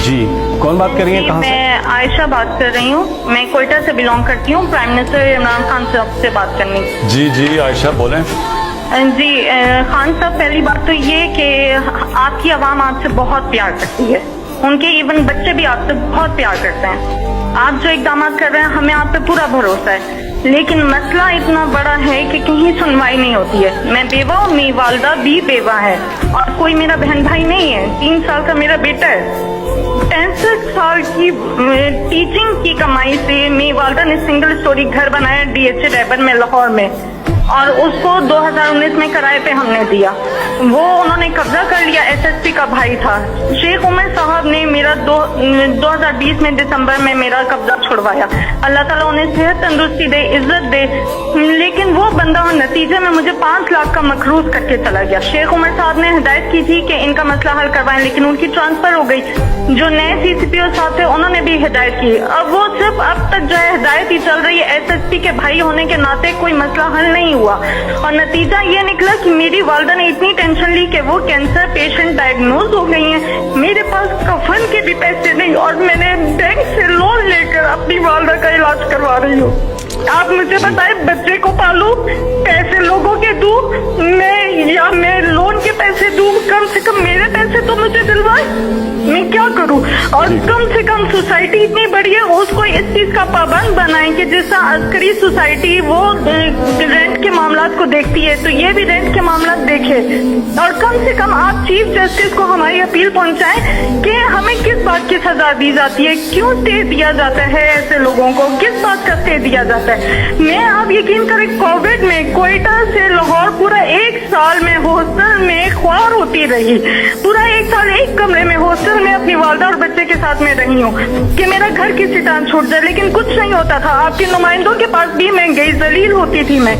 جی کون بات کر رہی ہیں, کہاں سے؟ میں عائشہ بات کر رہی ہوں, میں کوئٹہ سے بلانگ کرتی ہوں. پرائم منسٹر عمران خان صاحب سے بات کرنی. جی عائشہ بولیں. جی خان صاحب, پہلی بات تو یہ کہ آپ کی عوام آپ سے بہت پیار کرتی ہے, ان کے ایون بچے بھی آپ سے بہت پیار کرتے ہیں. آپ جو اقدامات کر رہے ہیں ہمیں آپ پہ پورا بھروسہ ہے, لیکن مسئلہ اتنا بڑا ہے کہ کہیں سنوائی نہیں ہوتی ہے. میں بیوہ ہوں, میری والدہ بھی بیوہ ہے, اور کوئی میرا بہن بھائی نہیں ہے. 3 سال کا میرا بیٹا ہے. 65 سال کی ٹیچنگ کی کمائی سے میری والدہ نے سنگل اسٹوری گھر بنایا DHA ریبن میں, لاہور میں, اور اس کو 2019 میں کرائے پہ ہم نے دیا. وہ انہوں نے قبضہ کر لیا. SSP کا بھائی تھا شیخ عمر صاحب نے میرا 2020 میں دسمبر میں میرا قبضہ چھڑوایا. اللہ تعالیٰ انہیں صحت تندرستی دے, عزت دے, لیکن وہ بندہ نتیجے میں مجھے 5 لاکھ کا مقروض کر کے چلا گیا. شیخ عمر صاحب نے ہدایت کی تھی کہ ان کا مسئلہ حل کروائیں, لیکن ان کی ٹرانسفر ہو گئی. جو نئے CCPO صاحب تھے انہوں نے بھی ہدایت کی. اب وہ صرف اب تک جو ہے ہدایت ہی چل رہی ہے. SSP کے بھائی ہونے کے ناطے کوئی مسئلہ حل نہیں ہوا, اور نتیجہ یہ نکلا کہ میری والدہ نے اتنی ٹینشن لی کہ وہ کینسر پیشنٹ ڈائگنوز ہو گئی ہیں. میرے پاس کفن کے بھی پیسے نہیں, اور میں نے بینک سے لون لے کر اپنی والدہ کا علاج کروا رہی ہوں. آپ مجھے بتائیں, بچے کو پالوں, پیسے لوگوں کے دوں میں لون کے پیسے دوں؟ کم سے کم میرے پیسے تو مجھے دلوائے, میں کیا کروں؟ اور کم سے کم سوسائٹی اتنی بڑی ہے, اس کو اس چیز کا پابند بنائیں کہ جس طرح عسکری سوسائٹی وہ رینٹ کے معاملات کو دیکھتی ہے, تو یہ بھی رینٹ کے معاملات دیکھے. اور کم سے کم آپ چیف جسٹس کو ہماری اپیل پہنچائیں کہ ہمیں کس بات کی سزا دی جاتی ہے, کیوں اسٹے دیا جاتا ہے ایسے لوگوں کو, کس بات کا اسٹے دیا جاتا ہے. میں آپ یقین کریں, کووڈ میں کوئٹہ سے لاہور پورا 1 سال میں ہاسٹل میں خوار ہوتی رہی. پورا 1 سال ایک کمرے میں ہاسٹل میں اپنی والدہ اور بچے کے ساتھ میں رہی ہوں کہ میرا گھر کسی طرح چھوٹ جائے, لیکن کچھ نہیں ہوتا تھا. آپ کے نمائندوں کے پاس بھی میں گئی, ذلیل ہوتی تھی میں.